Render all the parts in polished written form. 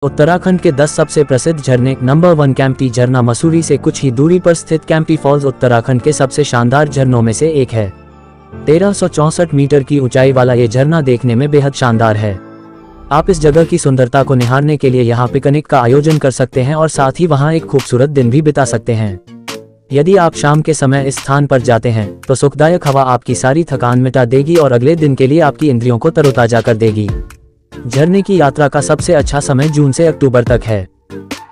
उत्तराखंड के 10 सबसे प्रसिद्ध झरने। नंबर 1 कैंपटी झरना मसूरी से कुछ ही दूरी पर स्थित कैंपटी फॉल्स उत्तराखंड के सबसे शानदार झरनों में से एक है। 1364 मीटर की ऊंचाई वाला ये झरना देखने में बेहद शानदार है। आप इस जगह की सुंदरता को निहारने के लिए यहाँ पिकनिक का आयोजन कर सकते हैं और साथ ही वहाँ एक खूबसूरत दिन भी बिता सकते हैं। यदि आप शाम के समय इस स्थान पर जाते हैं तो सुखदायक हवा आपकी सारी थकान मिटा देगी और अगले दिन के लिए आपकी इंद्रियों को तरोताजा कर देगी। झरने की यात्रा का सबसे अच्छा समय जून से अक्टूबर तक है।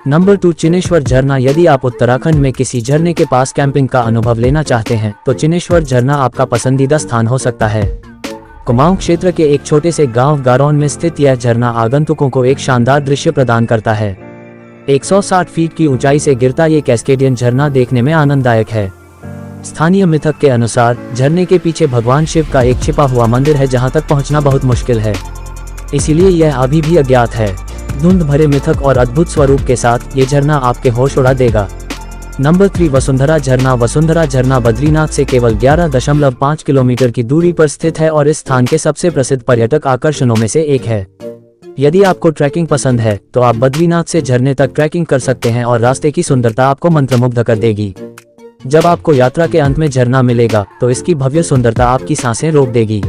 नंबर 2 चिनेश्वर झरना। यदि आप उत्तराखंड में किसी झरने के पास कैंपिंग का अनुभव लेना चाहते हैं तो चिनेश्वर झरना आपका पसंदीदा स्थान हो सकता है। कुमाऊं क्षेत्र के एक छोटे से गांव गारौन में स्थित यह झरना आगंतुकों को एक शानदार दृश्य प्रदान करता है। 160 फीट की ऊंचाई से गिरता ये कैस्केडियन झरना देखने में आनंददायक है। स्थानीय मिथक के अनुसार झरने के पीछे भगवान शिव का एक छिपा हुआ मंदिर है जहां तक पहुंचना बहुत मुश्किल है, इसीलिए यह अभी भी अज्ञात है। धुंध भरे मिथक और अद्भुत स्वरूप के साथ ये झरना आपके होश उड़ा देगा। नंबर 3 वसुंधरा झरना। वसुंधरा झरना बद्रीनाथ से केवल 11.5 किलोमीटर की दूरी पर स्थित है और इस स्थान के सबसे प्रसिद्ध पर्यटक आकर्षणों में से एक है। यदि आपको ट्रैकिंग पसंद है तो आप बद्रीनाथ से झरने तक ट्रैकिंग कर सकते हैं और रास्ते की सुंदरता आपको मंत्रमुग्ध कर देगी। जब आपको यात्रा के अंत में झरना मिलेगा तो इसकी भव्य सुंदरता आपकी सांसें रोक देगी।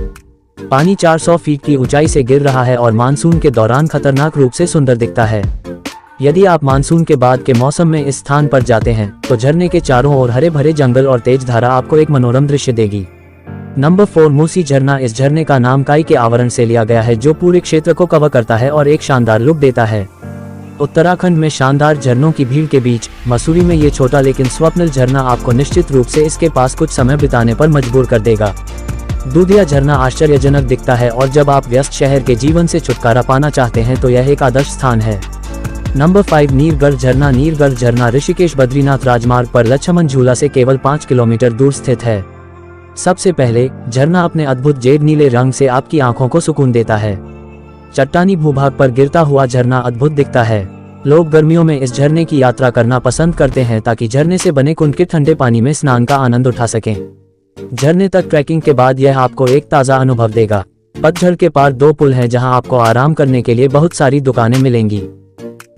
पानी 400 फीट की ऊंचाई से गिर रहा है और मानसून के दौरान खतरनाक रूप से सुंदर दिखता है। यदि आप मानसून के बाद के मौसम में इस स्थान पर जाते हैं तो झरने के चारों ओर हरे भरे जंगल और तेज धारा आपको एक मनोरम दृश्य देगी। नंबर 4 मूसी झरना। इस झरने का नाम काई के आवरण से लिया गया है जो पूरे क्षेत्र को कवर करता है और एक शानदार लुक देता है। उत्तराखंड में शानदार झरनों की भीड़ के बीच मसूरी में ये छोटा लेकिन स्वप्निल झरना आपको निश्चित रूप से इसके पास कुछ समय बिताने पर मजबूर कर देगा। दूधिया झरना आश्चर्यजनक दिखता है और जब आप व्यस्त शहर के जीवन से छुटकारा पाना चाहते हैं तो यह एक आदर्श स्थान है। नंबर 5 नीरगढ़ झरना। नीरगढ़ झरना ऋषिकेश बद्रीनाथ राजमार्ग पर लक्ष्मण झूला से केवल 5 किलोमीटर दूर स्थित है। सबसे पहले झरना अपने अद्भुत जेड नीले रंग से आपकी आंखों को सुकून देता है। चट्टानी भूभाग पर गिरता हुआ झरना अद्भुत दिखता है। लोग गर्मियों में इस झरने की यात्रा करना पसंद करते हैं ताकि झरने से बने कुंड के ठंडे पानी में स्नान का आनंद उठा सकें। झरने तक ट्रैकिंग के बाद यह आपको एक ताज़ा अनुभव देगा। पतझड़ के पार 2 पुल हैं जहां आपको आराम करने के लिए बहुत सारी दुकानें मिलेंगी।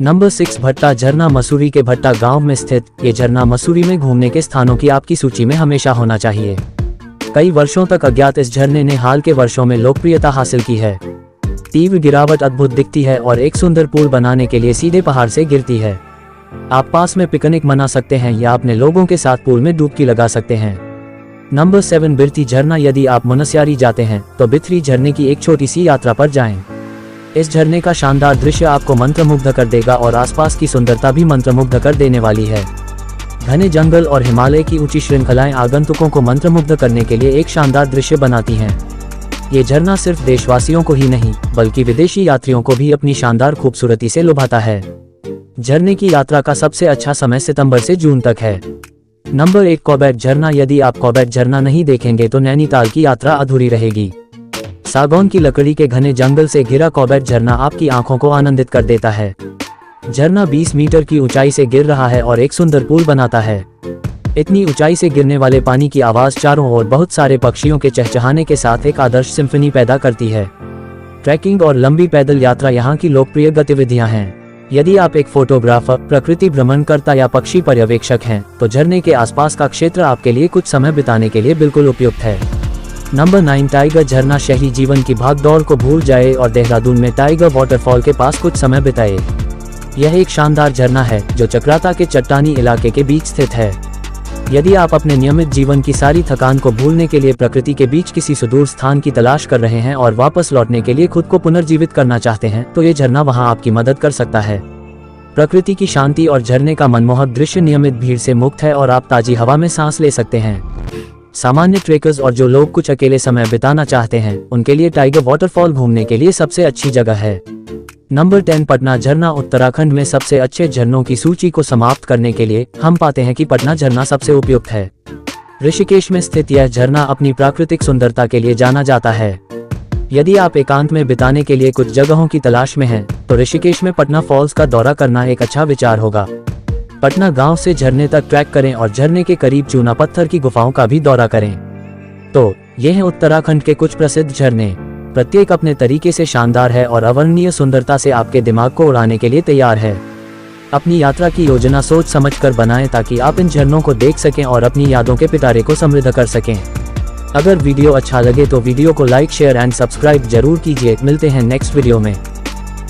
नंबर 6 भट्टा झरना। मसूरी के भट्टा गांव में स्थित ये झरना मसूरी में घूमने के स्थानों की आपकी सूची में हमेशा होना चाहिए। कई वर्षों तक अज्ञात इस झरने ने हाल के वर्षों में लोकप्रियता हासिल की है। तीव्र गिरावट अद्भुत दिखती है और एक सुंदर पुल बनाने के लिए सीधे पहाड़ से गिरती है। आप पास में पिकनिक मना सकते हैं या अपने लोगों के साथ पुल में डुबकी लगा सकते हैं। नंबर 7 बिरती झरना। यदि आप मुनस्यारी जाते हैं तो बिथरी झरने की एक छोटी सी यात्रा पर जाएं। इस झरने का शानदार दृश्य आपको मंत्रमुग्ध कर देगा और आसपास की सुंदरता भी मंत्रमुग्ध कर देने वाली है। घने जंगल और हिमालय की ऊंची श्रृंखलाएं आगंतुकों को मंत्रमुग्ध करने के लिए एक शानदार दृश्य बनाती हैं। ये झरना सिर्फ देशवासियों को ही नहीं बल्कि विदेशी यात्रियों को भी अपनी शानदार खूबसूरती से लुभाता है। झरने की यात्रा का सबसे अच्छा समय सितंबर से जून तक है। नंबर 1 कॉर्बेट झरना। यदि आप कॉर्बेट झरना नहीं देखेंगे तो नैनीताल की यात्रा अधूरी रहेगी। सागौन की लकड़ी के घने जंगल से घिरा कॉर्बेट झरना आपकी आंखों को आनंदित कर देता है। झरना 20 मीटर की ऊंचाई से गिर रहा है और एक सुंदर पुल बनाता है। इतनी ऊंचाई से गिरने वाले पानी की आवाज चारों ओर बहुत सारे पक्षियों के चहचहाने के साथ एक आदर्श सिम्फनी पैदा करती है। ट्रैकिंग और लंबी पैदल यात्रा यहाँ की लोकप्रिय गतिविधियां हैं। यदि आप एक फोटोग्राफर, प्रकृति भ्रमणकर्ता या पक्षी पर्यवेक्षक हैं तो झरने के आसपास का क्षेत्र आपके लिए कुछ समय बिताने के लिए बिल्कुल उपयुक्त है। नंबर 9 टाइगर झरना। शहरी जीवन की भागदौड़ को भूल जाए और देहरादून में टाइगर वाटरफॉल के पास कुछ समय बिताए। यह एक शानदार झरना है जो चक्राता के चट्टानी इलाके के बीच स्थित है। यदि आप अपने नियमित जीवन की सारी थकान को भूलने के लिए प्रकृति के बीच किसी सुदूर स्थान की तलाश कर रहे हैं और वापस लौटने के लिए खुद को पुनर्जीवित करना चाहते हैं तो ये झरना वहां आपकी मदद कर सकता है। प्रकृति की शांति और झरने का मनमोहक दृश्य नियमित भीड़ से मुक्त है और आप ताजी हवा में सांस ले सकते हैं। सामान्य ट्रेकर्स और जो लोग कुछ अकेले समय बिताना चाहते हैं उनके लिए टाइगर वाटरफॉल घूमने के लिए सबसे अच्छी जगह है। नंबर 10 पटना झरना। उत्तराखंड में सबसे अच्छे झरनों की सूची को समाप्त करने के लिए हम पाते हैं कि पटना झरना सबसे उपयुक्त है। ऋषिकेश में स्थित यह झरना अपनी प्राकृतिक सुंदरता के लिए जाना जाता है। यदि आप एकांत में बिताने के लिए कुछ जगहों की तलाश में हैं तो ऋषिकेश में पटना फॉल्स का दौरा करना एक अच्छा विचार होगा। पटना गांव से झरने तक ट्रैक करें और झरने के करीब चूना पत्थर की गुफाओं का भी दौरा करें। तो ये हैं उत्तराखंड के कुछ प्रसिद्ध झरने। प्रत्येक अपने तरीके से शानदार है और अवर्णनीय सुंदरता से आपके दिमाग को उड़ाने के लिए तैयार है। अपनी यात्रा की योजना सोच समझकर बनाएं ताकि आप इन झरनों को देख सकें और अपनी यादों के पिटारे को समृद्ध कर सकें। अगर वीडियो अच्छा लगे तो वीडियो को लाइक, शेयर एंड सब्सक्राइब जरूर कीजिए। मिलते हैं नेक्स्ट वीडियो में।